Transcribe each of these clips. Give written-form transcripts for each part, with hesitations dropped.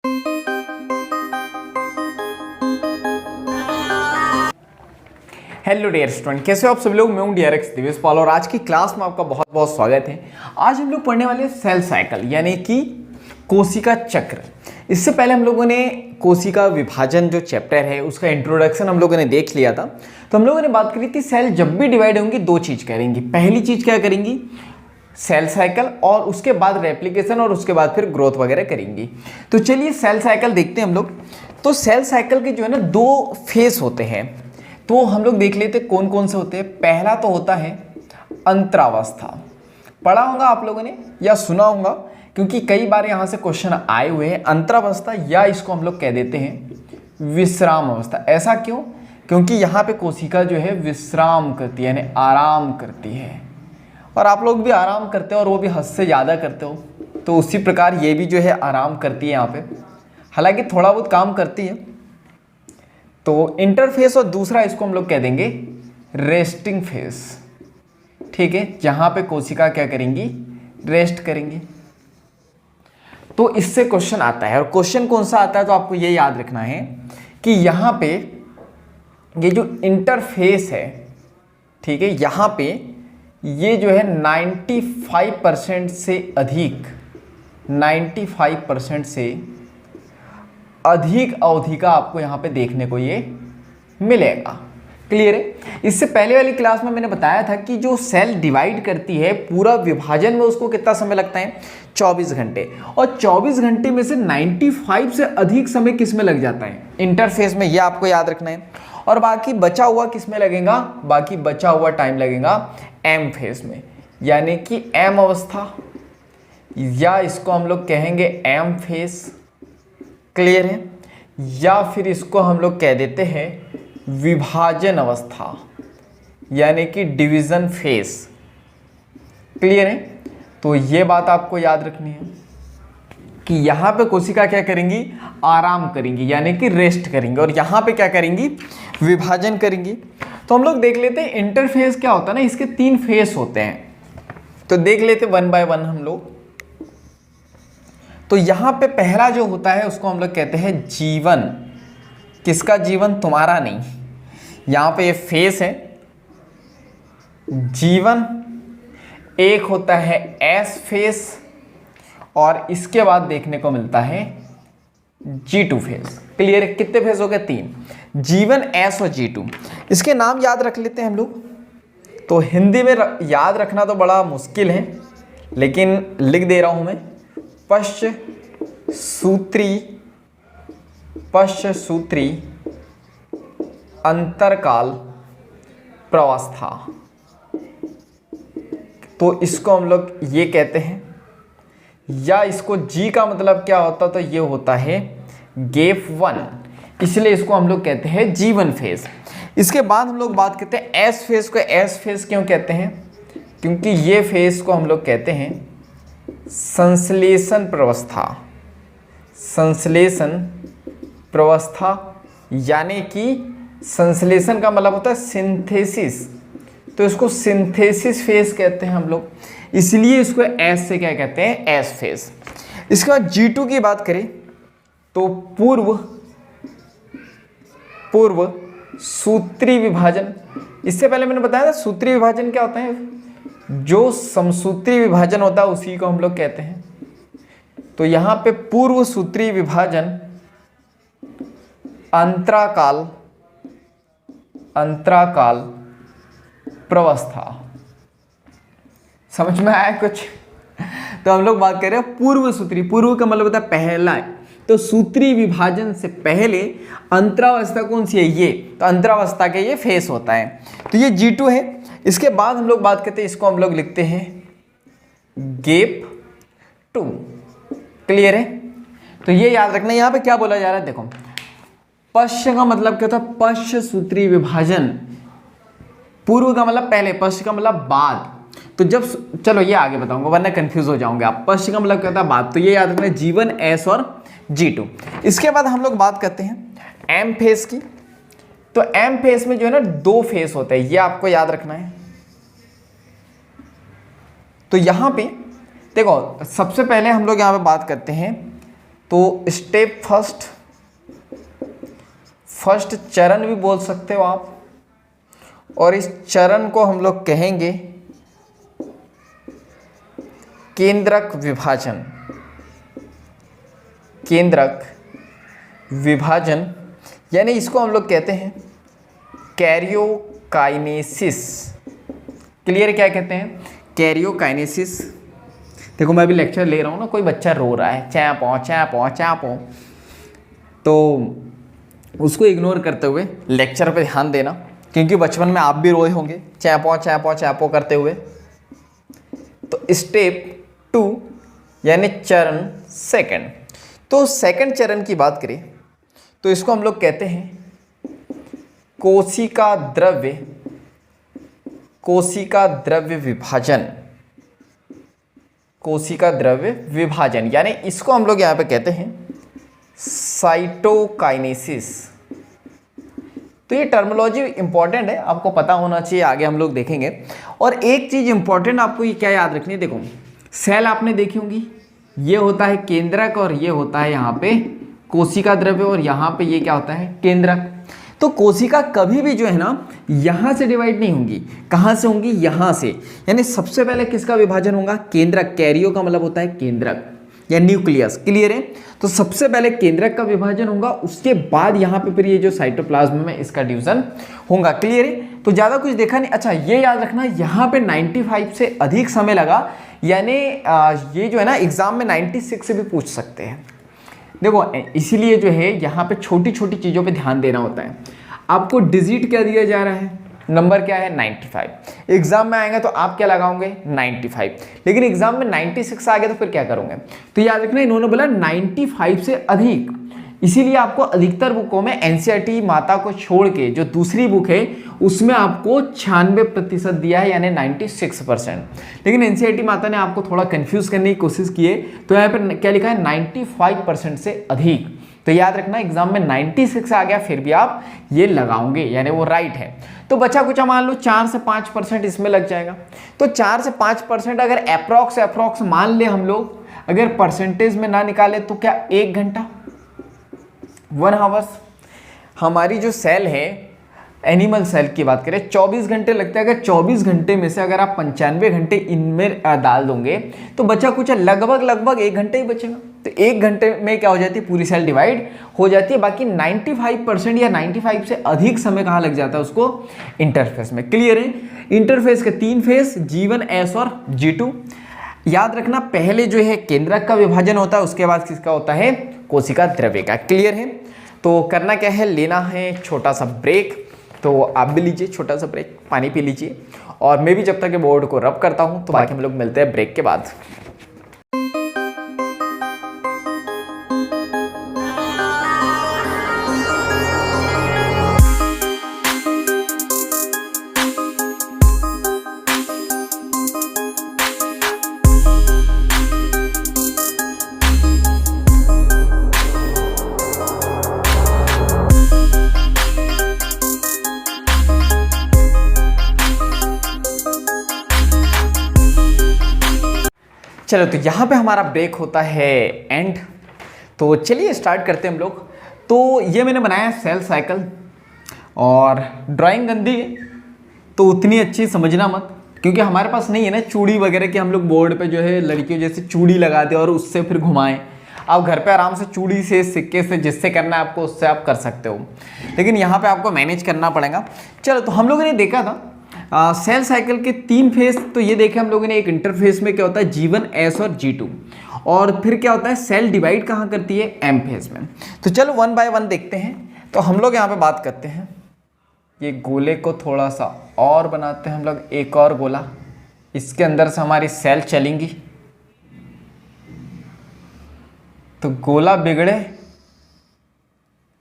Hello dear student, कैसे हो आप सभी लोग। मैं हूं डीआरएक्स दिवेश पाल और आज की क्लास में आपका बहुत बहुत स्वागत है। आज हम लोग पढ़ने वाले सेल साइकिल यानी कि कोशिका चक्र। इससे पहले हम लोगों ने कोशिका विभाजन जो चैप्टर है उसका इंट्रोडक्शन हम लोगों ने देख लिया था। तो हम लोगों ने बात करी थी सेल जब भी डिवाइड होंगी दो चीज़ करेंगी। पहली चीज़ क्या करेंगी, सेल साइकिल, और उसके बाद रेप्लिकेशन, और उसके बाद फिर ग्रोथ वगैरह करेंगी। तो चलिए सेल साइकिल देखते हैं हम लोग। तो सेल साइकिल के जो है ना दो फेस होते हैं, तो हम लोग देख लेते कौन कौन से होते हैं। पहला तो होता है अंतरावस्था। पढ़ा होगा आप लोगों ने या सुना होगा, क्योंकि कई बार यहाँ से क्वेश्चन आए हुए हैं। अंतरावस्था या इसको हम लोग कह देते हैं विश्राम अवस्था। ऐसा क्यों? क्योंकि यहाँ पे कोशिका जो है विश्राम करती है, यानी आराम करती है। और आप लोग भी आराम करते हो और वो भी हद से ज़्यादा करते हो, तो उसी प्रकार ये भी जो है आराम करती है यहाँ पे। हालांकि थोड़ा बहुत काम करती है। तो इंटरफेस, और दूसरा इसको हम लोग कह देंगे रेस्टिंग फेस। ठीक है, जहां पे कोशिका क्या करेंगी, रेस्ट करेंगी। तो इससे क्वेश्चन आता है, और क्वेश्चन कौन सा आता है तो आपको ये याद रखना है कि यहां पे ये जो इंटरफेस है, ठीक है, यहां पे ये जो है 95% से अधिक, 95% से अधिक अवधि का आपको यहाँ पे देखने को ये मिलेगा। क्लियर है? इससे पहले वाली क्लास में मैंने बताया था कि जो सेल डिवाइड करती है पूरा विभाजन में उसको कितना समय लगता है, 24 घंटे। और 24 घंटे में से 95 से अधिक समय किस में लग जाता है, इंटरफेस में। ये आपको याद रखना है। और बाकी बचा हुआ किस में लगेगा, बाकी बचा हुआ टाइम लगेगा एम फेज में, यानी कि एम अवस्था, या इसको हम लोग कहेंगे एम फेज। क्लियर है? या फिर इसको हम लोग कह देते हैं विभाजन अवस्था, यानी कि डिवीजन फेज। क्लियर है? तो ये बात आपको याद रखनी है कि यहां पे कोशिका क्या करेंगी, आराम करेंगी, यानी कि रेस्ट करेंगी, और यहां पे क्या करेंगी, विभाजन करेंगी। तो हम लोग देख लेते हैं इंटरफेस क्या होता है ना, इसके 3 फेस होते हैं। तो देख लेते वन बाय वन हम लोग। तो यहां पे पहला जो होता है उसको हम लोग कहते हैं जीवन। किसका जीवन? तुम्हारा नहीं। यहां पे ये फेस है जीवन। एक होता है एस फेस, और इसके बाद देखने को मिलता है G2 फेस। क्लियर है? कितने फेस हो गए? 3, जीवन, एस और G2। इसके नाम याद रख लेते हैं हम लोग। तो हिंदी में याद रखना तो बड़ा मुश्किल है, लेकिन लिख दे रहा हूं मैं। पश्चसूत्री अंतरकाल प्रवस्था। तो इसको हम लोग ये कहते हैं। या इसको जी का मतलब क्या होता, तो ये होता है गैप 1, इसलिए इसको हम लोग कहते हैं जीवन फेज। इसके बाद हम लोग बात करते हैं एस फेज को। एस फेज क्यों कहते हैं? क्योंकि ये फेज को हम लोग कहते हैं संश्लेषण प्रवस्था। संश्लेषण प्रवस्था, यानी कि संश्लेषण का मतलब होता है सिंथेसिस, तो इसको सिंथेसिस फेज कहते हैं हम लोग, इसलिए इसको एस से क्या कहते हैं, एस फेज। इसके बाद G2 की बात करें तो पूर्व सूत्री विभाजन। इससे पहले मैंने बताया था सूत्री विभाजन क्या होता है, जो समसूत्री विभाजन होता है उसी को हम लोग कहते हैं। तो यहां पे पूर्व सूत्री विभाजन अंतराकाल प्रवस्था। समझ में आया कुछ? तो हम लोग बात कर रहे हैं पूर्व सूत्री। पूर्व का मतलब होता है पहला, तो सूत्री विभाजन से पहले अंतरावस्था कौन सी है, ये। तो अंतरावस्था के ये फेस होता है। तो ये G2 है। इसके बाद हम लोग बात करते हैं, इसको हम लोग लिखते हैं गैप 2। क्लियर है? तो ये याद रखना, यहां पे क्या बोला जा रहा है, देखो पश्च का मतलब क्या होता है, पश्च सूत्री विभाजन। पूर्व का मतलब पहले, पश्च का मतलब बाद। तो जब, चलो ये आगे बताऊंगा वरना कंफ्यूज हो जाओगे आप। पश्च का मतलब क्या होता है, बाद। तो ये याद रखना, जीवन, एस और G2। इसके बाद हम लोग बात करते हैं एम फेस की। तो एम फेस में जो है ना 2 फेस होते हैं, ये आपको याद रखना है। तो यहां पे देखो, सबसे पहले हम लोग यहां पे बात करते हैं तो स्टेप फर्स्ट चरण भी बोल सकते हो आप, और इस चरण को हम लोग कहेंगे केंद्रक विभाजन। केंद्रक विभाजन यानी इसको हम लोग कहते हैं कैरियोकाइनेसिस। क्लियर? क्या कहते हैं? कैरियोकाइनेसिस। देखो मैं अभी लेक्चर ले रहा हूँ ना, कोई बच्चा रो रहा है चैपो, तो उसको इग्नोर करते हुए लेक्चर पे ध्यान देना, क्योंकि बचपन में आप भी रोए होंगे चैपो करते हुए। तो स्टेप 2 यानी चरण सेकंड। तो सेकंड चरण की बात करें तो इसको हम लोग कहते हैं कोशिका द्रव्य विभाजन। कोशिका द्रव्य विभाजन यानी इसको हम लोग यहाँ पे कहते हैं साइटोकाइनेसिस। तो ये टर्मिनोलॉजी इंपॉर्टेंट है, आपको पता होना चाहिए, आगे हम लोग देखेंगे। और एक चीज इंपॉर्टेंट आपको ये क्या याद रखनी है, देखो सेल आपने देखी होंगी, ये होता है केंद्रक और ये होता है यहाँ पे कोशिका द्रव्य, और यहाँ पे ये क्या होता है केंद्रक। तो कोशिका कभी भी जो है ना यहाँ से डिवाइड नहीं होंगी, कहाँ से होंगी? यहाँ से। यानी सबसे पहले किसका विभाजन होगा? केंद्रक। कैरियो का मतलब होता है केंद्रक या न्यूक्लियस। क्लियर है? तो सबसे पहले केंद्रक का विभाजन होगा, उसके बाद यहाँ पे फिर ये जो साइटोप्लाज्म में इसका डिवीजन होगा। क्लियर है? तो ज़्यादा कुछ देखा नहीं। अच्छा ये याद रखना, यहाँ पे 95 से अधिक समय लगा, यानी ये जो है ना एग्जाम में 96 से भी पूछ सकते हैं। देखो इसीलिए जो है यहाँ पे छोटी छोटी चीज़ों पे ध्यान देना होता है। आपको डिजिट क्या दिया जा रहा है, नंबर क्या है 95। एग्जाम में आएगा तो आप क्या लगाओगे 95, लेकिन एग्जाम में 96 आ गया तो फिर क्या करोगे? तो याद रखना इन्होंने बोला 95 से अधिक, इसीलिए आपको अधिकतर बुकों में एनसीईआरटी माता को छोड़ के जो दूसरी बुक है उसमें आपको 96% दिया है, यानी 96%। लेकिन एनसीईआरटी माता ने आपको थोड़ा कंफ्यूज करने की कोशिश की है, तो यहाँ पर क्या लिखा है 95% से अधिक। तो याद रखना एग्जाम में 96 आ गया फिर भी आप ये लगाओगे, यानी वो राइट है। तो बचा कुछ मान लो 4 से 5% इसमें लग जाएगा। तो 4 से 5% अगर अप्रॉक्स मान ले हम लोग, अगर परसेंटेज में ना निकाले तो क्या 1 घंटा 1 आवर्स। हमारी जो सेल है एनिमल सेल की बात करें 24 घंटे लगते हैं। अगर 24 घंटे में से अगर आप 95 घंटे इनमें डाल दोगे तो बचा कुछ लगभग 1 घंटे ही बचेगा। तो 1 घंटे में क्या हो जाती है, पूरी सेल डिवाइड हो जाती है। बाकी 95% या 95 से अधिक समय कहाँ लग जाता है उसको, इंटरफेस में। क्लियर है? इंटरफेस के 3 फेज G1, S और G2। याद रखना पहले जो है केंद्रक का विभाजन होता है, उसके बाद किसका होता है, कोशिका द्रव्य का। क्लियर है? तो करना क्या है, लेना है छोटा सा ब्रेक। तो आप भी लीजिए छोटा सा ब्रेक, पानी पी लीजिए, और मैं भी जब तक बोर्ड को रब करता हूं तो बाकी हम लोग मिलते हैं ब्रेक के बाद। चलो तो यहाँ पे हमारा ब्रेक होता है एंड। तो चलिए स्टार्ट करते हैं हम लोग। तो ये मैंने बनाया सेल साइकिल, और ड्राइंग गंदी है तो उतनी अच्छी समझना मत, क्योंकि हमारे पास नहीं है ना चूड़ी वगैरह कि हम लोग बोर्ड पे जो है लड़कियों जैसे चूड़ी लगा दें और उससे फिर घुमाएं। आप घर पे आराम से चूड़ी से, सिक्के से, जिससे करना है आपको उससे आप कर सकते हो, लेकिन यहाँ पे आपको मैनेज करना पड़ेगा। चलो तो हम लोगों ने देखा था सेल साइकिल के 3 फेज। तो ये देखे हम लोगों ने, एक इंटरफेस में क्या होता है G1, S और G2, और फिर क्या होता है सेल डिवाइड कहाँ करती है, M फेज में। तो चलो 1 बाय 1 देखते हैं। तो हम लोग यहाँ पे बात करते हैं, ये गोले को थोड़ा सा और बनाते हैं हम लोग, एक और गोला, इसके अंदर से हमारी सेल चलेंगी। तो गोला बिगड़े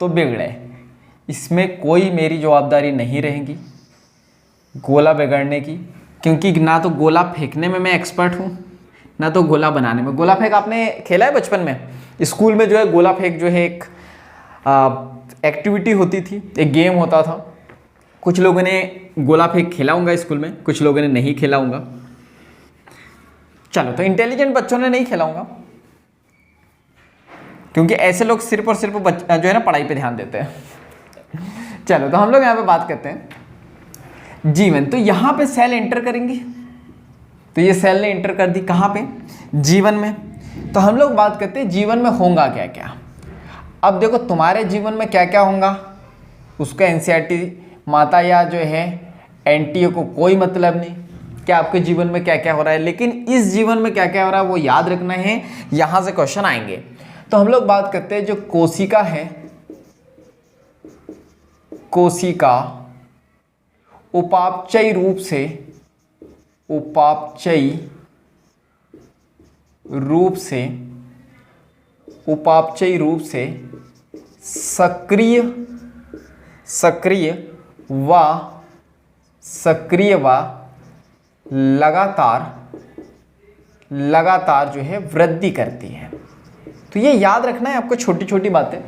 तो बिगड़े, इसमें कोई मेरी जवाबदारी नहीं रहेगी गोला बिगड़ने की, क्योंकि ना तो गोला फेंकने में मैं एक्सपर्ट हूँ, ना तो गोला बनाने में। गोला फेंक आपने खेला है बचपन में? स्कूल में जो है गोला फेंक जो है एक एक्टिविटी होती थी, एक गेम होता था। कुछ लोगों ने गोला फेंक खेला होगा स्कूल में, कुछ लोगों ने नहीं खेला होगा। चलो तो इंटेलिजेंट बच्चों ने नहीं खेला होगा। क्योंकि ऐसे लोग सिर्फ और सिर्फ जो है ना पढ़ाई पे ध्यान देते हैं। चलो, तो हम लोग यहाँ पे बात करते हैं जीवन। तो यहाँ पे सेल एंटर करेंगे, तो ये सेल ने एंटर कर दी कहाँ पे, जीवन में। तो हम लोग बात करते हैं जीवन में होगा क्या क्या। अब देखो तुम्हारे जीवन में क्या क्या होगा उसका एनसीईआरटी माता या जो है एनटीए को कोई मतलब नहीं कि आपके जीवन में क्या क्या हो रहा है, लेकिन इस जीवन में क्या क्या हो रहा है वो याद रखना है, यहाँ से क्वेश्चन आएंगे। तो हम लोग बात करते हैं जो कोशिका है, कोशिका उपापचयी रूप से सक्रिय व लगातार जो है वृद्धि करती है। तो ये याद रखना है आपको छोटी छोटी बातें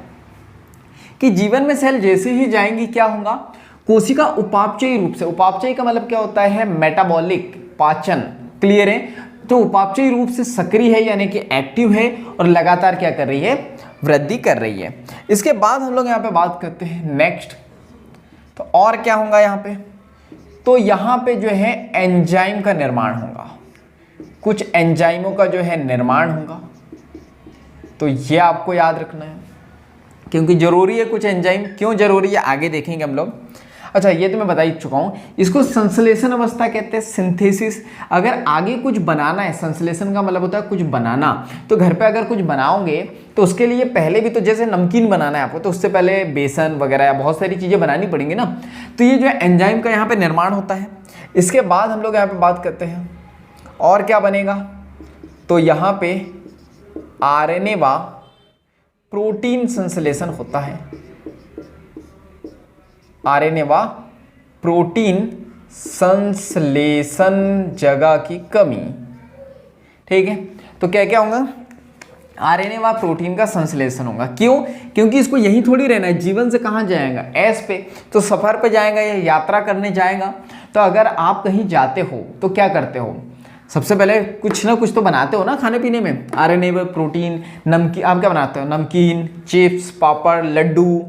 कि जीवन में सेल जैसे ही जाएंगी क्या होगा, कोशिका उपापचयी रूप से, उपापचयी का मतलब क्या होता है, मेटाबॉलिक, पाचन, क्लियर है। तो उपापचयी रूप से सक्रिय है यानी कि एक्टिव है और लगातार क्या कर रही है, वृद्धि कर रही है। इसके बाद हम लोग यहाँ पे बात करते हैं नेक्स्ट, तो और क्या होगा यहाँ पे, तो यहाँ पे जो है एंजाइम का निर्माण होगा, कुछ एंजाइमों का जो है निर्माण होगा। तो ये आपको याद रखना है क्योंकि जरूरी है कुछ एंजाइम, क्यों जरूरी है आगे देखेंगे हम लोग। अच्छा, ये तो मैं बता ही चुका हूँ, इसको संश्लेषण अवस्था कहते हैं, सिंथेसिस। अगर आगे कुछ बनाना है, संश्लेषण का मतलब होता है कुछ बनाना, तो घर पे अगर कुछ बनाओगे तो उसके लिए पहले भी, तो जैसे नमकीन बनाना है आपको तो उससे पहले बेसन वगैरह या बहुत सारी चीज़ें बनानी पड़ेंगी ना। तो ये जो है एंजाइम का यहाँ पे निर्माण होता है। इसके बाद हम लोग यहाँ पे बात करते हैं और क्या बनेगा, तो यहाँ पे आरएनए व प्रोटीन संश्लेषण होता है, आरएनए व प्रोटीन संश्लेषण जगह की कमी, ठीक है। तो क्या क्या होगा, आरएनए व प्रोटीन का संश्लेषण होगा। क्यों, क्योंकि इसको यहीं थोड़ी रहना है, जीवन से कहाँ जाएगा, एस पे, तो सफ़र पे जाएगा या यात्रा करने जाएगा। तो अगर आप कहीं जाते हो तो क्या करते हो, सबसे पहले कुछ ना कुछ तो बनाते हो ना खाने पीने में, आरएनए व प्रोटीन, नमकीन, आप क्या बनाते हो, नमकीन, चिप्स, पापड़, लड्डू,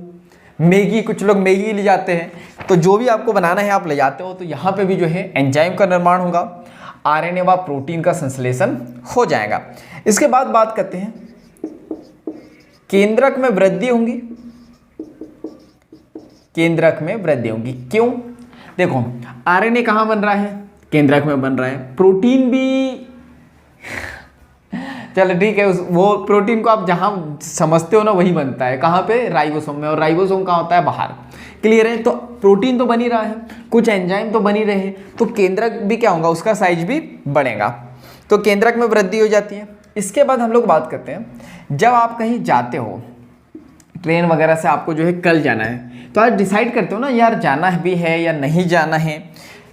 मैगी, कुछ लोग मैगी ले जाते हैं। तो जो भी आपको बनाना है आप ले जाते हो। तो यहाँ पे भी जो है एंजाइम का निर्माण होगा, आरएनए व प्रोटीन का संश्लेषण हो जाएगा। इसके बाद बात करते हैं केंद्रक में वृद्धि होगी, केंद्रक में वृद्धि होगी। क्यों, देखो आरएनए कहाँ बन रहा है, केंद्रक में बन रहा है। प्रोटीन भी चलो ठीक है, वो प्रोटीन को आप जहाँ समझते हो ना वही बनता है, कहाँ पे, राइबोसोम में, और राइबोसोम कहाँ होता है, बाहर, क्लियर है। तो प्रोटीन तो बन ही रहा है, कुछ एंजाइम तो बन ही रहे हैं, तो केंद्रक भी क्या होगा, उसका साइज भी बढ़ेगा। तो केंद्रक में वृद्धि हो जाती है। इसके बाद हम लोग बात करते हैं जब आप कहीं जाते हो, ट्रेन वगैरह से आपको जो है कल जाना है, तो आज डिसाइड करते हो ना यार जाना भी है या नहीं जाना है।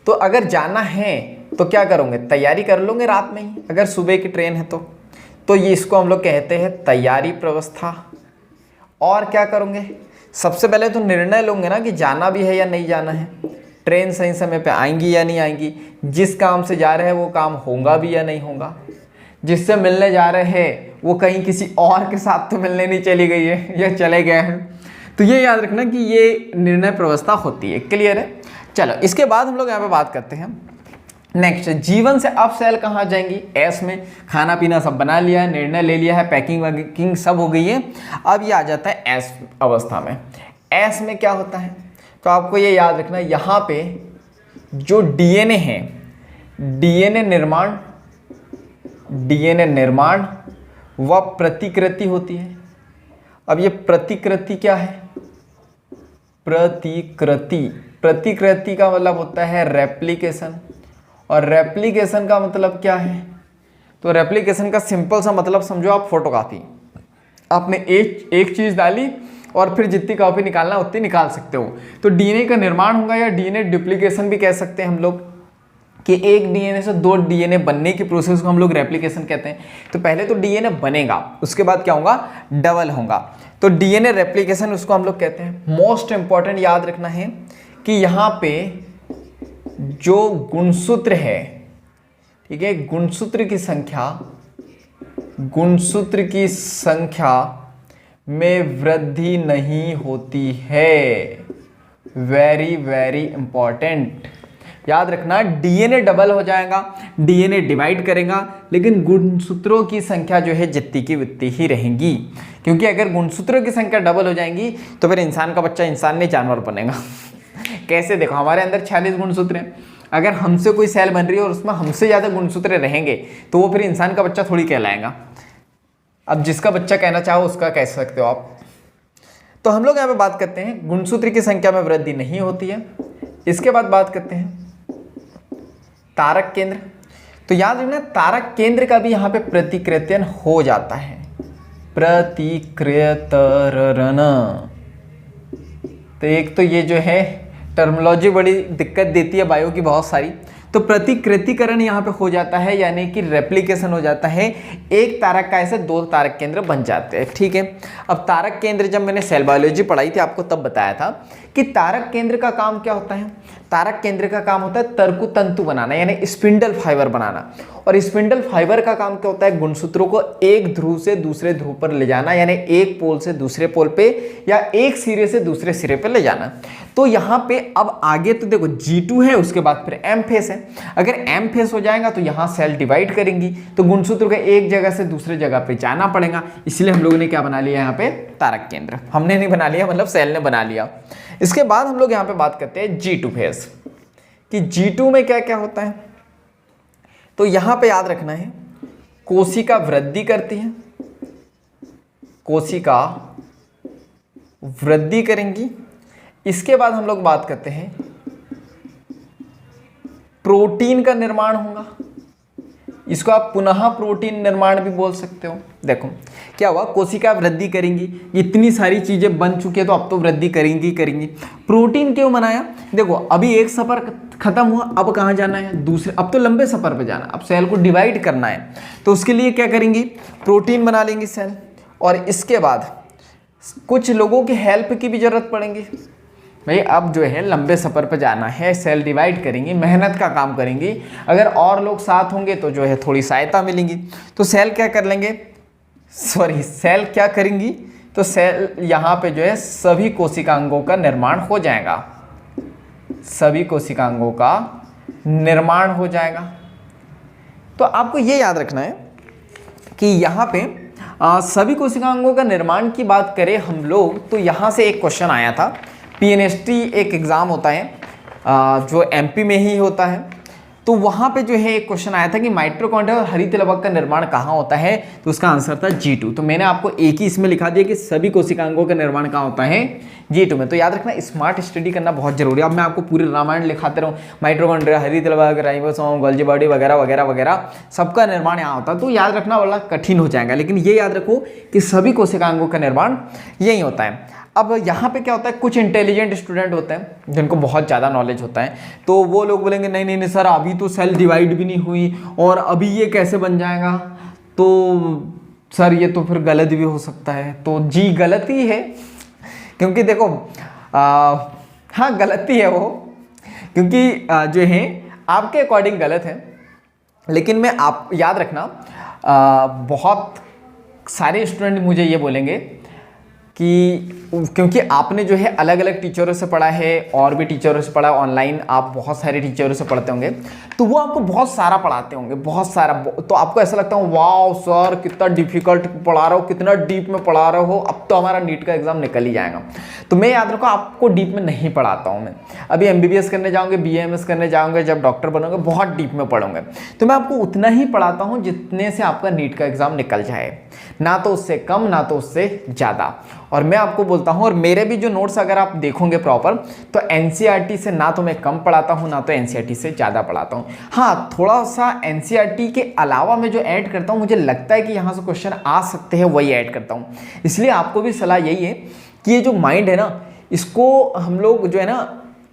तो अगर जाना है तो क्या करोगे, तैयारी कर लोगे रात में ही, अगर सुबह की ट्रेन है तो ये इसको हम लोग कहते हैं तैयारी व्यवस्था। और क्या करोगे, सबसे पहले तो निर्णय लोगे ना कि जाना भी है या नहीं जाना है, ट्रेन सही समय पे आएंगी या नहीं आएंगी, जिस काम से जा रहे हैं वो काम होगा भी या नहीं होगा, जिससे मिलने जा रहे हैं वो कहीं किसी और के साथ तो मिलने नहीं चली गई है या चले गए हैं। तो ये याद रखना कि ये निर्णय व्यवस्था होती है, क्लियर है। चलो, इसके बाद हम लोग यहाँ पे बात करते हैं नेक्स्ट, जीवन से अब सेल कहाँ जाएंगी, एस में। खाना पीना सब बना लिया है, निर्णय ले लिया है, पैकिंग वैकिंग सब हो गई है। अब ये आ जाता है एस अवस्था में। एस में क्या होता है, तो आपको ये याद रखना, यहाँ पे जो डीएनए है, डीएनए निर्माण व प्रतिकृति होती है। अब ये प्रतिकृति क्या है, प्रतिकृति का मतलब होता है रेप्लिकेशन, और रेप्लिकेशन का मतलब क्या है, तो रेप्लिकेशन का सिंपल सा मतलब समझो आप फोटोकॉपी, आपने एक चीज़ डाली और फिर जितनी कॉपी निकालना उतनी निकाल सकते हो। तो डीएनए का निर्माण होगा या डीएनए डुप्लीकेशन भी कह सकते हैं हम लोग, कि एक डीएनए से दो डीएनए बनने की प्रोसेस को हम लोग रेप्लिकेशन कहते हैं। तो पहले तो डीएनए बनेगा, उसके बाद क्या होगा, डबल होगा, तो डीएनए रेप्लिकेशन उसको हम लोग कहते हैं। मोस्ट इंपॉर्टेंट याद रखना है कि यहाँ पे जो गुणसूत्र है, ठीक है, गुणसूत्र की संख्या में वृद्धि नहीं होती है। वेरी वेरी इंपॉर्टेंट, याद रखना। डीएनए डबल हो जाएगा, डीएनए डिवाइड करेगा, लेकिन गुणसूत्रों की संख्या जो है जितनी की उतनी ही रहेगी, क्योंकि अगर गुणसूत्रों की संख्या डबल हो जाएंगी तो फिर इंसान का बच्चा इंसान नहीं जानवर बनेगा। कैसे? देखो, हमारे अंदर 46 गुणसूत्र हैं, अगर हमसे कोई सेल बन रही है और उसमें हमसे ज़्यादा गुणसूत्र रहेंगे तो वो फिर इंसान का बच्चा थोड़ी कहलाएगा। अब जिसका बच्चा कहना चाहो उसका कह सकते हो आप। तो हम लोग यहाँ पे बात करते हैं गुणसूत्र की संख्या में वृद्धि नहीं होती है। इसके बाद बात करते हैं तारक केंद्र। तो याद रखना, तारक केंद्र का भी यहाँ पे प्रतिकृतन हो जाता है, प्रतिकृतरण। तो एक तो ये जो है टर्मिनोलॉजी बड़ी दिक्कत देती है बायो की बहुत सारी। तो प्रतिकृतिकरण यहाँ पे हो जाता है, यानी कि रेप्लिकेशन हो जाता है। एक तारक का ऐसे 2 तारक केंद्र बन जाते हैं, ठीक है। अब तारक केंद्र जब मैंने सेल बायोलॉजी पढ़ाई थी आपको तब बताया था कि तारक केंद्र का काम क्या होता है। तारक केंद्र का काम होता है तर्कु तंतु बनाना, यानी स्पिंडल फाइबर बनाना। और स्पिंडल फाइबर का काम क्या होता है? गुणसूत्रों को एक ध्रुव से दूसरे ध्रुव पर ले जाना, यानी एक पोल से दूसरे पोल पे या एक सिरे से दूसरे सिरे पे ले जाना। तो यहाँ पे अब आगे तो देखो G2 है, उसके बाद फिर M फेस है। अगर M फेस हो जाएगा तो यहाँ सेल डिवाइड करेंगी, तो गुणसूत्र को एक जगह से दूसरे जगह पे जाना पड़ेगा। इसलिए हम लोगों ने क्या बना लिया यहाँ पे? तारक केंद्र। हमने नहीं बना लिया, मतलब सेल ने बना लिया। इसके बाद हम लोग यहाँ पे बात करते हैं G2 फेस, कि G2 में क्या क्या होता है। तो यहाँ पे याद रखना है, कोशिका वृद्धि करती है, कोशिका वृद्धि करेंगी। इसके बाद हम लोग बात करते हैं प्रोटीन का निर्माण होगा। इसको आप पुनः प्रोटीन निर्माण भी बोल सकते हो। देखो क्या हुआ, कोशिका वृद्धि करेंगी, इतनी सारी चीजें बन चुकी है तो अब तो वृद्धि करेंगी करेंगी। प्रोटीन क्यों बनाया? देखो अभी एक सफर खत्म हुआ, अब कहाँ जाना है? दूसरे, अब तो लंबे सफर पे जाना, अब सेल को डिवाइड करना है। तो उसके लिए क्या करेंगी? प्रोटीन बना लेंगी सेल। और इसके बाद कुछ लोगों की हेल्प की भी जरूरत पड़ेगी। भाई अब जो है लंबे सफ़र पर जाना है, सेल डिवाइड करेंगी, मेहनत का काम करेंगी। अगर और लोग साथ होंगे तो जो है थोड़ी सहायता मिलेंगी। तो सेल क्या कर लेंगे, सेल क्या करेंगी? तो सेल यहाँ पे जो है सभी कोशिकांगों का निर्माण हो जाएगा, सभी कोशिकांगों का निर्माण हो जाएगा। तो आपको ये याद रखना है कि यहाँ पे सभी कोशिकांगों का निर्माण की बात करें हम लोग, तो यहाँ से एक क्वेश्चन आया था। पीएनएसटी एक एग्ज़ाम होता है जो एमपी में ही होता है। तो वहाँ पे जो है एक क्वेश्चन आया था कि माइटोकॉन्ड्रिया और हरित लवक का निर्माण कहाँ होता है, तो उसका आंसर था G2। तो मैंने आपको एक ही इसमें लिखा दिया कि सभी कोशिकांगों का निर्माण कहाँ होता है, G2 में। तो याद रखना, स्मार्ट स्टडी करना बहुत जरूरी है। अब मैं आपको पूरे रामायण लिखाते रहूँ, माइटोकॉन्ड्रिया, हरित लवक, राइबोसोम, गोल्गी बॉडी वगैरह वगैरह वगैरह, सबका निर्माण यहाँ होता है। तो याद रखना वाला कठिन हो जाएगा, लेकिन ये याद रखो कि सभी कोशिकांगों का निर्माण यही होता है। अब यहाँ पे क्या होता है, कुछ इंटेलिजेंट स्टूडेंट होते हैं जिनको बहुत ज़्यादा नॉलेज होता है, तो वो लोग बोलेंगे नहीं नहीं नहीं सर, अभी तो सेल डिवाइड भी नहीं हुई और अभी ये कैसे बन जाएगा, तो सर ये तो फिर गलत भी हो सकता है। तो जी गलत ही है, क्योंकि देखो हाँ गलती है वो, क्योंकि जो है आपके अकॉर्डिंग गलत है। लेकिन मैं आप याद रखना, बहुत सारे स्टूडेंट मुझे ये बोलेंगे कि क्योंकि आपने जो है अलग अलग टीचरों से पढ़ा है और भी टीचरों से पढ़ा, ऑनलाइन आप बहुत सारे टीचरों से पढ़ते होंगे, तो वो आपको बहुत सारा पढ़ाते होंगे, बहुत सारा। तो आपको ऐसा लगता है वाओ सर कितना डिफिकल्ट पढ़ा रहे हो, कितना डीप में पढ़ा रहे हो, अब तो हमारा नीट का एग्जाम निकल ही जाएगा। तो मैं याद रखो आपको डीप में नहीं पढ़ाता हूँ मैं। अभी MBBS करने जाओगे, BAMS करने जाओगे, जब डॉक्टर बनोगे बहुत डीप में पढ़ोगे, तो मैं आपको उतना ही पढ़ाता हूँ जितने से आपका नीट का एग्जाम निकल जाए, ना तो उससे कम ना तो उससे ज़्यादा। और मैं आपको बोलता हूं, और मेरे भी जो नोट्स अगर आप देखोगे प्रॉपर, तो NCERT से ना तो मैं कम पढ़ाता हूं ना तो NCERT से ज़्यादा पढ़ाता हूं। हाँ थोड़ा सा NCERT के अलावा मैं जो ऐड करता हूं, मुझे लगता है कि यहाँ से क्वेश्चन आ सकते हैं, वही ऐड करता हूं। इसलिए आपको भी सलाह यही है कि ये जो माइंड है ना, इसको हम लोग जो है ना,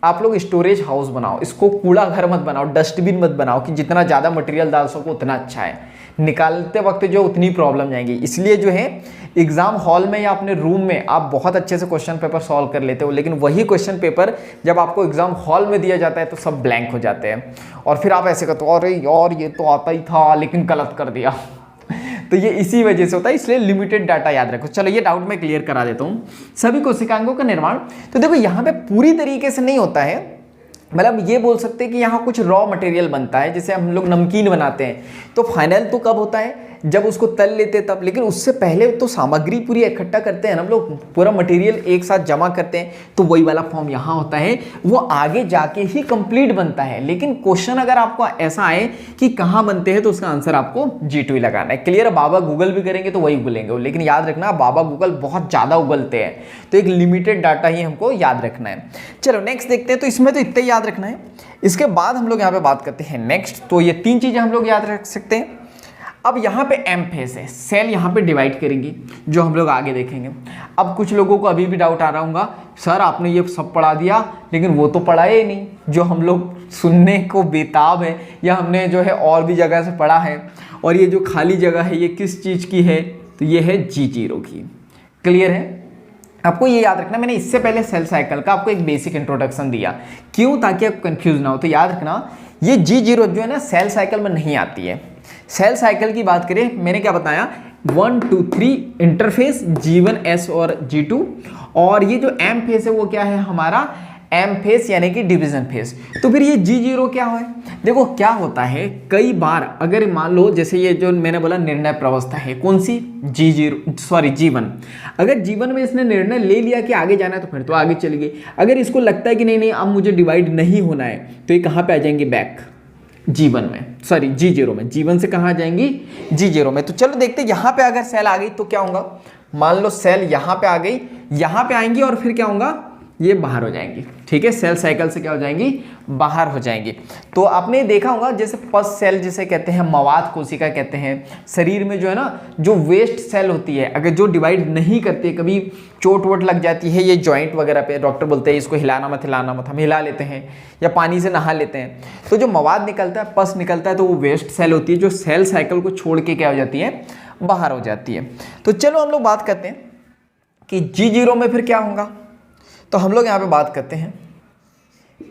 आप लोग स्टोरेज हाउस बनाओ, इसको कूड़ा घर मत बनाओ, डस्टबिन मत बनाओ कि जितना ज़्यादा मटेरियल डाल सको उतना अच्छा है, निकालते वक्त जो उतनी प्रॉब्लम जाएंगी। इसलिए जो है एग्जाम हॉल में या अपने रूम में आप बहुत अच्छे से क्वेश्चन पेपर सॉल्व कर लेते हो, लेकिन वही क्वेश्चन पेपर जब आपको एग्जाम हॉल में दिया जाता है तो सब ब्लैंक हो जाते हैं, और फिर आप ऐसे कहते हो अरे यार ये तो आता ही था लेकिन गलत कर दिया। तो ये इसी वजह से होता है, इसलिए लिमिटेड डाटा याद रखो। चलो ये डाउट मैं क्लियर करा देता हूँ। सभी कोशिकांगों का निर्माण, तो देखो यहाँ पे पूरी तरीके से नहीं होता है, मतलब ये बोल सकते हैं कि यहाँ कुछ रॉ मटेरियल बनता है, जैसे हम लोग नमकीन बनाते हैं तो फाइनल तो कब होता है, जब उसको तल लेते हैं तब, लेकिन उससे पहले तो सामग्री पूरी इकट्ठा करते हैं ना हम लोग, पूरा मटेरियल एक साथ जमा करते हैं, तो वही वाला फॉर्म यहाँ होता है, वो आगे जाके ही कंप्लीट बनता है। लेकिन क्वेश्चन अगर आपको ऐसा आए कि कहाँ बनते हैं तो उसका आंसर आपको G2 ही लगाना है। क्लियर है? बाबा गूगल भी करेंगे तो वही उगलेंगे, लेकिन याद रखना बाबा गूगल बहुत ज़्यादा उगलते हैं, तो एक लिमिटेड डाटा ही हमको याद रखना है। चलो नेक्स्ट देखते हैं, तो इसमें तो इतना ही याद रखना है। इसके बाद हम लोग यहाँ पे बात करते हैं नेक्स्ट, तो ये 3 चीज़ें हम लोग याद रख सकते हैं। अब यहाँ पे एम फेस है, सेल यहाँ पे डिवाइड करेंगी, जो हम लोग आगे देखेंगे। अब कुछ लोगों को अभी भी डाउट आ रहा होगा, सर आपने ये सब पढ़ा दिया लेकिन वो तो पढ़ा ही नहीं, जो हम लोग सुनने को बेताब है, या हमने जो है और भी जगह से पढ़ा है, और ये जो खाली जगह है ये किस चीज़ की है, तो ये है G0 की। क्लियर है? आपको ये याद रखना, मैंने इससे पहले सेल साइकिल का आपको एक बेसिक इंट्रोडक्शन दिया, क्यों? ताकि आप कंफ्यूज ना हो। तो याद रखना ये G0 जो है ना सेल साइकिल में नहीं आती है। सेल साइकिल की बात करें, मैंने क्या बताया, 1 2 3 इंटरफेस G1 S और G2, और ये जो एम फेस है वो क्या है हमारा एम फेस यानी कि डिवीजन फेस। तो फिर ये G0 क्या है? देखो क्या होता है, कई बार अगर मान लो जैसे ये जो मैंने बोला निर्णय प्रवस्था है, कौन सी? G1। अगर G1 में इसने निर्णय ले लिया कि आगे जाना है तो फिर तो आगे चली गई। अगर इसको लगता है कि नहीं अब मुझे डिवाइड नहीं होना है, तो ये कहाँ पे आ जाएंगे? बैक G1 में, सॉरी G0 में। G1 से कहाँ आ जाएंगी? G0 में। तो चलो देखते हैं, यहाँ पे अगर सेल आ गई तो क्या होगा। मान लो सेल यहाँ पे आ गई, यहाँ पे आएंगी और फिर क्या होगा, ये बाहर हो जाएंगी। ठीक है, सेल साइकिल से क्या हो जाएंगी? बाहर हो जाएंगी। तो आपने देखा होगा जैसे पस सेल जिसे कहते हैं, मवाद कोशिका कहते हैं, शरीर में जो है ना जो वेस्ट सेल होती है, अगर जो डिवाइड नहीं करती है, कभी चोट वोट लग जाती है ये जॉइंट वगैरह पे, डॉक्टर बोलते हैं इसको हिलाना मत, हम हिला लेते हैं, या पानी से नहा लेते हैं, तो जो मवाद निकलता है, पस निकलता है, तो वो वेस्ट सेल होती है जो सेल साइकिल को छोड़ के क्या हो जाती है? बाहर हो जाती है। तो चलो हम लोग बात करते हैं कि G0 में फिर क्या होगा। तो हम लोग यहाँ पे बात करते हैं,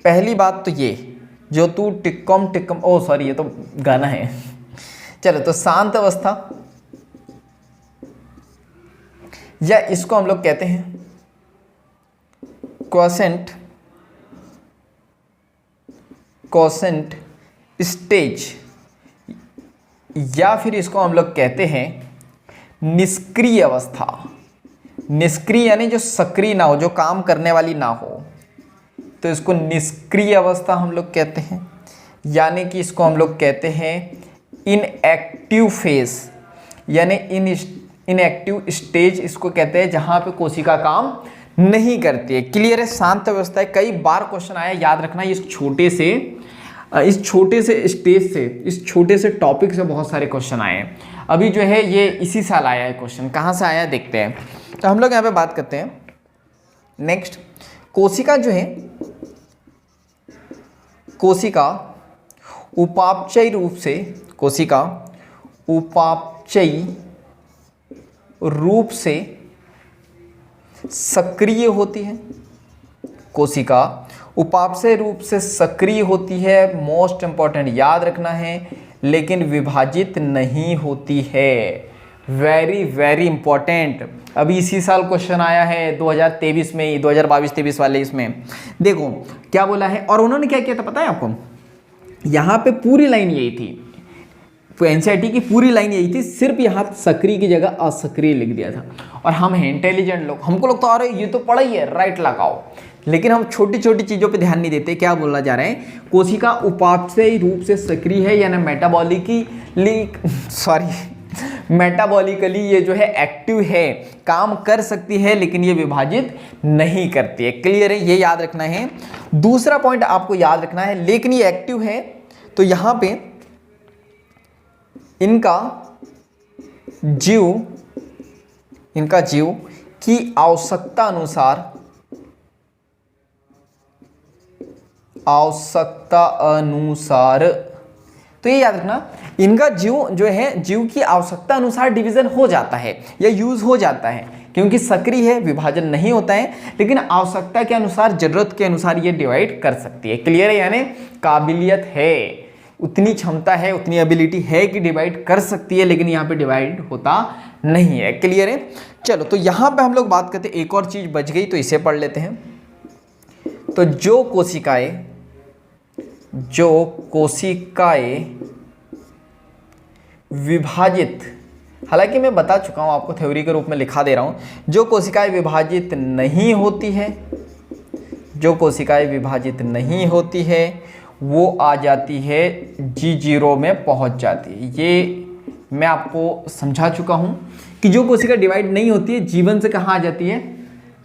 पहली बात तो ये जो तू टिक्कम, ओ सॉरी ये तो गाना है। चलो, तो शांत अवस्था, या इसको हम लोग कहते हैं क्वोशेंट स्टेज, या फिर इसको हम लोग कहते हैं निष्क्रिय अवस्था। निष्क्रिय यानी जो सक्रिय ना हो, जो काम करने वाली ना हो, तो इसको निष्क्रिय अवस्था हम लोग कहते हैं, यानी कि इसको हम लोग कहते हैं इनएक्टिव फेज, यानी इनएक्टिव स्टेज इसको कहते हैं, जहां पे कोशिका काम नहीं करती है। क्लियर है? शांत अवस्था है। कई बार क्वेश्चन आया, याद रखना इस छोटे से स्टेज से, इस छोटे से टॉपिक से बहुत सारे क्वेश्चन आए हैं। अभी जो है ये इसी साल आया है क्वेश्चन, कहाँ से आया है देखते हैं। तो हम लोग यहाँ पे बात करते हैं नेक्स्ट, कोशिका जो है, कोशिका उपापचयी रूप से सक्रिय होती है। कोशिका उपापचय रूप से सक्रिय होती है, मोस्ट इंपॉर्टेंट याद रखना है, लेकिन विभाजित नहीं होती है। Very very important. अभी इसी साल क्वेश्चन आया है 2023 में, 2022-23 वाले, इसमें देखो क्या बोला है। और उन्होंने क्या किया था पता है आपको, यहाँ पे पूरी लाइन यही थी, एनसीईआरटी की पूरी लाइन यही थी, सिर्फ यहाँ सक्रिय की जगह असक्रिय लिख दिया था। और हम हैं इंटेलिजेंट लोग, हमको लगता है अरे ये तो पढ़ा ही है, राइट लगाओ, लेकिन हम छोटी छोटी चीज़ों पे ध्यान नहीं देते। क्या बोला जा रहा है, कोशिका उपापचयी रूप से सक्रिय है, यानी मेटाबॉलिकली ये जो है एक्टिव है, काम कर सकती है, लेकिन ये विभाजित नहीं करती है। क्लियर है? ये याद रखना है। दूसरा पॉइंट आपको याद रखना है, लेकिन ये एक्टिव है, तो यहां पे इनका जीव की आवश्यकता अनुसार, तो ये याद रखना, इनका जीव की आवश्यकता अनुसार डिवीजन हो जाता है या यूज हो जाता है, क्योंकि सक्रिय है, विभाजन नहीं होता है, लेकिन आवश्यकता के अनुसार, जरूरत के अनुसार ये डिवाइड कर सकती है। क्लियर है? यानी काबिलियत है, उतनी क्षमता है, उतनी एबिलिटी है कि डिवाइड कर सकती है, लेकिन यहाँ पे डिवाइड होता नहीं है। क्लियर है? चलो, तो यहाँ पे हम लोग बात करते हैं, एक और चीज बच गई तो इसे पढ़ लेते हैं। तो जो कोशिकाएं विभाजित, हालांकि मैं बता चुका हूं आपको, थ्योरी के रूप में लिखा दे रहा हूं, जो कोशिकाएं विभाजित नहीं होती है, जो कोशिकाएं विभाजित नहीं होती है वो आ जाती है G0 में पहुंच जाती है। ये मैं आपको समझा चुका हूं कि जो कोशिका डिवाइड नहीं होती है जीवन से कहाँ आ जाती है,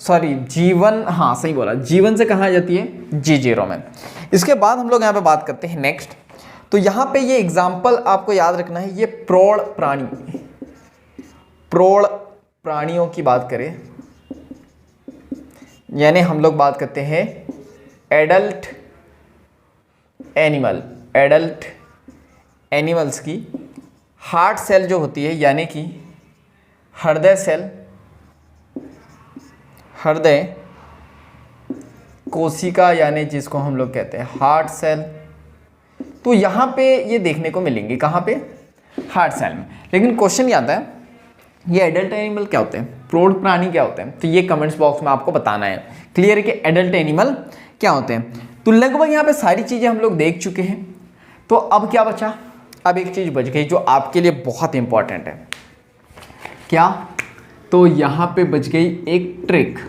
सॉरी जीवन, हाँ सही बोला, जीवन से कहाँ आ जाती है, G0 में। इसके बाद हम लोग यहाँ पे बात करते हैं नेक्स्ट। तो यहाँ पे ये एग्जाम्पल आपको याद रखना है, ये प्रौढ़ प्राणियों की बात करें, यानी हम लोग बात करते हैं एडल्ट एनिमल्स की हार्ट सेल जो होती है, यानी कि हृदय कोशिका, यानी जिसको हम लोग कहते हैं हार्ट सेल। तो यहाँ पे ये देखने को मिलेंगे, कहाँ पे, हार्ट सेल में। लेकिन क्वेश्चन ये आता है, ये एडल्ट एनिमल क्या होते हैं, प्रौढ़ प्राणी क्या होते हैं, तो ये कमेंट्स बॉक्स में आपको बताना है। क्लियर है कि एडल्ट एनिमल क्या होते हैं। तो लगभग यहाँ पे सारी चीज़ें हम लोग देख चुके हैं। तो अब क्या बचा, अब एक चीज़ बच गई जो आपके लिए बहुत इंपॉर्टेंट है। क्या, तो यहाँ पे बच गई एक ट्रिक।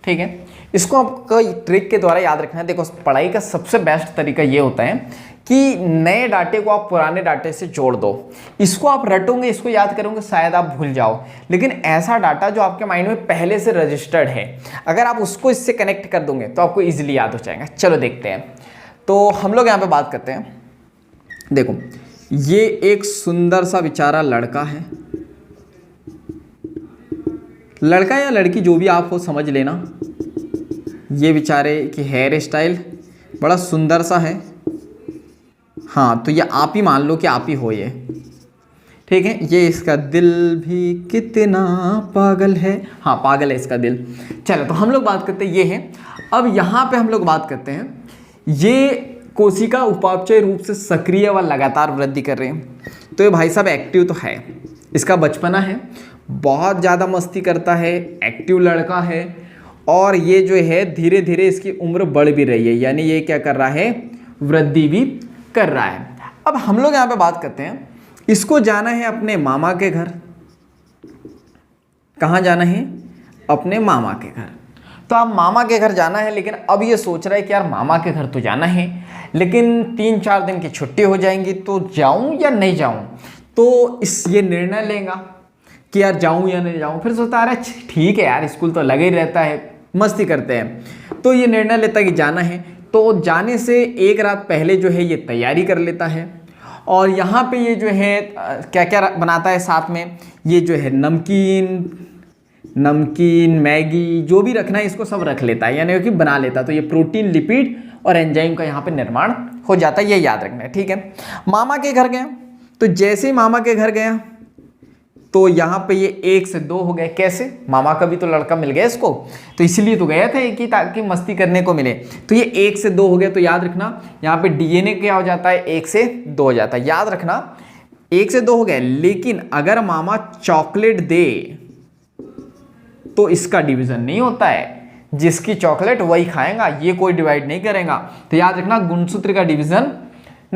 ठीक है, इसको आपको ट्रिक के द्वारा याद रखना है। देखो, पढ़ाई का सबसे बेस्ट तरीका ये होता है कि नए डाटे को आप पुराने डाटे से जोड़ दो। इसको आप रटोगे, इसको याद करोगे, शायद आप भूल जाओ, लेकिन ऐसा डाटा जो आपके माइंड में पहले से रजिस्टर्ड है, अगर आप उसको इससे कनेक्ट कर दोगे तो आपको इजीली याद हो जाएगा। चलो देखते हैं। तो हम लोग यहाँ पे बात करते हैं। देखो, ये एक सुंदर सा बेचारा लड़का है, लड़का या लड़की जो भी आप हो समझ लेना। ये बेचारे की हेयर स्टाइल बड़ा सुंदर सा है। हाँ, तो ये आप ही मान लो कि आप ही हो ये। ठीक है, ये इसका दिल भी कितना पागल है, हाँ पागल है इसका दिल। चलो, तो हम लोग बात करते हैं, ये है। अब यहाँ पे हम लोग बात करते हैं, ये कोशिका उपापचय रूप से सक्रिय व लगातार वृद्धि कर रहे हैं। तो ये भाई साहब एक्टिव तो है, इसका बचपना है, बहुत ज़्यादा मस्ती करता है, एक्टिव लड़का है, और ये जो है धीरे धीरे इसकी उम्र बढ़ भी रही है, यानी ये क्या कर रहा है, वृद्धि भी कर रहा है। अब हम लोग यहाँ पे बात करते हैं, इसको जाना है अपने मामा के घर। कहाँ जाना है, अपने मामा के घर। तो अब मामा के घर जाना है, लेकिन अब ये सोच रहा है कि यार मामा के घर तो जाना है, लेकिन 3-4 दिन की छुट्टी हो जाएंगी, तो जाऊं या नहीं जाऊं। तो ये निर्णय लेगा कि यार जाऊं या नहीं जाऊं। फिर सोचता है अरे ठीक है यार, स्कूल तो लगे ही रहता है, मस्ती करते हैं। तो ये निर्णय लेता है कि जाना है। तो जाने से एक रात पहले जो है ये तैयारी कर लेता है, और यहाँ पे ये जो है क्या क्या बनाता है साथ में, ये जो है नमकीन मैगी जो भी रखना है इसको सब रख लेता है, यानी कि बना लेता है। तो ये प्रोटीन, लिपिड और एंजाइम का यहाँ पे निर्माण हो जाता है, ये याद रखना है। ठीक है, मामा के घर गया। तो जैसे ही मामा के घर गया तो यहाँ पे ये 1 से 2 हो गए। कैसे, मामा का भी तो लड़का मिल गया इसको, तो इसीलिए तो गया था कि ताकि मस्ती करने को मिले। तो ये 1 से 2 हो गया। तो याद रखना यहाँ पे डीएनए क्या हो जाता है, 1 से 2 हो जाता है। याद रखना 1 से 2 हो गया, लेकिन अगर मामा चॉकलेट दे तो इसका डिवीजन नहीं होता है, जिसकी चॉकलेट वही खाएगा, ये कोई डिवाइड नहीं करेगा। तो याद रखना गुणसूत्र का डिवीजन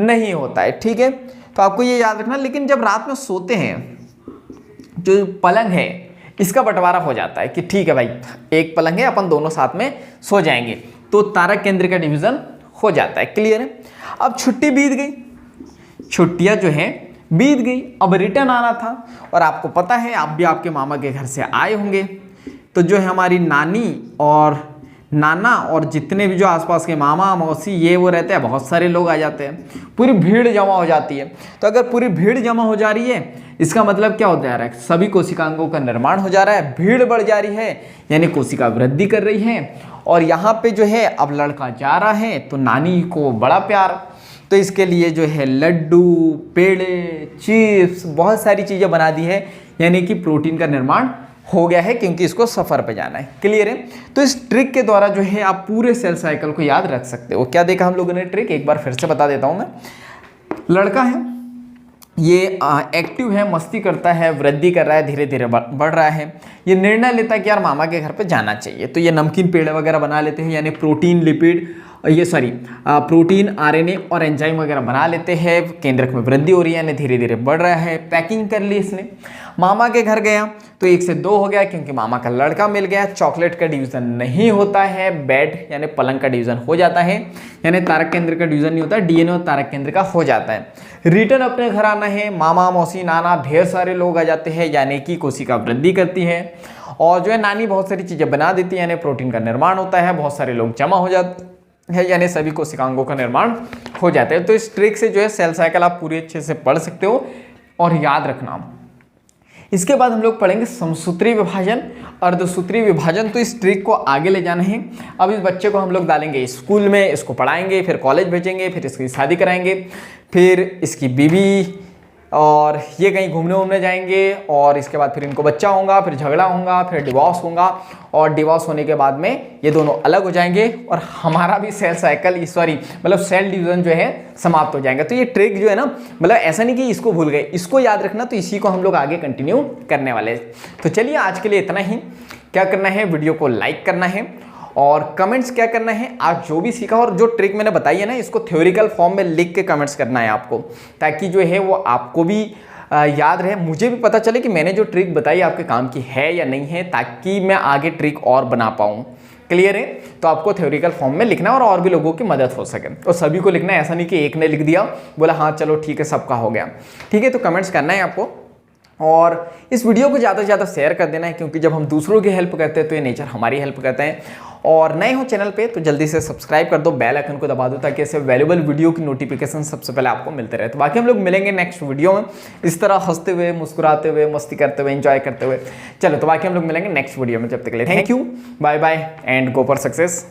नहीं होता है। ठीक है, तो आपको ये याद रखना। लेकिन जब रात में सोते हैं, जो पलंग है इसका बंटवारा हो जाता है कि ठीक है भाई, एक पलंग है, अपन दोनों साथ में सो जाएंगे, तो तारक केंद्र का डिवीजन हो जाता है। क्लियर है। अब छुट्टी बीत गई, छुट्टियां जो है बीत गई, अब रिटर्न आना था। और आपको पता है, आप भी आपके मामा के घर से आए होंगे, तो जो है हमारी नानी और नाना और जितने भी जो आसपास के मामा मौसी ये वो रहते हैं, बहुत सारे लोग आ जाते हैं, पूरी भीड़ जमा हो जाती है। तो अगर पूरी भीड़ जमा हो जा रही है, इसका मतलब क्या होता जा रहा है, सभी कोशिकांगों का निर्माण हो जा रहा है, भीड़ बढ़ जा रही है, यानी कोशिका वृद्धि कर रही है। और यहाँ पे जो है अब लड़का जा रहा है, तो नानी को बड़ा प्यार, तो इसके लिए जो है लड्डू, पेड़े, चिप्स, बहुत सारी चीज़ें बना दी है, यानी कि प्रोटीन का निर्माण हो गया है क्योंकि इसको सफ़र पे जाना है। क्लियर है? तो इस ट्रिक के द्वारा जो है आप पूरे सेल साइकिल को याद रख सकते हो। क्या देखा हम लोगों ने ट्रिक, एक बार फिर से बता देता हूँ मैं। लड़का है, ये एक्टिव है, मस्ती करता है, वृद्धि कर रहा है, धीरे धीरे बढ़ रहा है। ये निर्णय लेता है कि यार मामा के घर पे जाना चाहिए, तो ये नमकीन पेड़ वगैरह बना लेते हैं, यानी प्रोटीन, लिपिड, प्रोटीन, आरएनए और एंजाइम वगैरह बना लेते हैं। केंद्रक में वृद्धि हो रही है, यानी धीरे धीरे बढ़ रहा है। पैकिंग कर ली इसने, मामा के घर गया तो 1 से 2 हो गया क्योंकि मामा का लड़का मिल गया। चॉकलेट का डिवीजन नहीं होता है, बेड यानी पलंग का डिवीजन हो जाता है, यानी तारक केंद्र का डिवीजन नहीं होता, डीएनए और तारक केंद्र का हो जाता है। रिटर्न अपने घर आना है, मामा, मौसी, नाना, ढेर सारे लोग आ जाते हैं, यानी कि कोशिका वृद्धि करती है। और जो है नानी बहुत सारी चीज़ें बना देती है, यानी प्रोटीन का निर्माण होता है, बहुत सारे लोग जमा हो जाते है, यानी सभी कोशिकांगों का निर्माण हो जाता है। तो इस ट्रिक से जो है सेल साइकिल आप पूरी अच्छे से पढ़ सकते हो और याद रखना। इसके बाद हम लोग पढ़ेंगे समसूत्री विभाजन, अर्धसूत्री विभाजन। तो इस ट्रिक को आगे ले जाना है। अब इस बच्चे को हम लोग डालेंगे स्कूल में, इसको पढ़ाएंगे, फिर कॉलेज भेजेंगे, फिर इसकी शादी कराएंगे, फिर इसकी बीवी, और ये कहीं घूमने वूमने जाएंगे, और इसके बाद फिर इनको बच्चा होगा, फिर झगड़ा होगा, फिर डिवोर्स होगा, और डिवोर्स होने के बाद में ये दोनों अलग हो जाएंगे और हमारा भी सेल साइकिल मतलब सेल डिवीजन जो है समाप्त हो जाएगा। तो ये ट्रिक जो है ना, मतलब ऐसा नहीं कि इसको भूल गए, इसको याद रखना। तो इसी को हम लोग आगे कंटिन्यू करने वाले हैं। तो चलिए आज के लिए इतना ही। क्या करना है, वीडियो को लाइक करना है और कमेंट्स क्या करना है, आज जो भी सीखा और जो ट्रिक मैंने बताई है ना, इसको थ्योरिकल फॉर्म में लिख के कमेंट्स करना है आपको, ताकि जो है वो आपको भी याद रहे, मुझे भी पता चले कि मैंने जो ट्रिक बताई आपके काम की है या नहीं है, ताकि मैं आगे ट्रिक और बना पाऊँ। क्लियर है? तो आपको थ्योरिकल फॉर्म में लिखना और भी लोगों की मदद हो सके, और सभी को लिखना है। ऐसा नहीं कि एक ने लिख दिया, बोला हाँ चलो ठीक है सबका हो गया। ठीक है, तो कमेंट्स करना है आपको, और इस वीडियो को ज़्यादा से ज़्यादा शेयर कर देना है, क्योंकि जब हम दूसरों की हेल्प करते हैं तो ये नेचर हमारी हेल्प करते हैं। और नए हो चैनल पे तो जल्दी से सब्सक्राइब कर दो, बेल आइकन को दबा दो, ताकि ऐसे वैल्यूबल वीडियो की नोटिफिकेशन सबसे पहले आपको मिलते रहे। तो बाकी हम लोग मिलेंगे नेक्स्ट वीडियो में, इस तरह हंसते हुए, मुस्कुराते हुए, मस्ती करते हुए, एंजॉय करते हुए। चलो, तो बाकी हम लोग मिलेंगे नेक्स्ट वीडियो में। जब तक के लिए thank you, bye bye and go for success.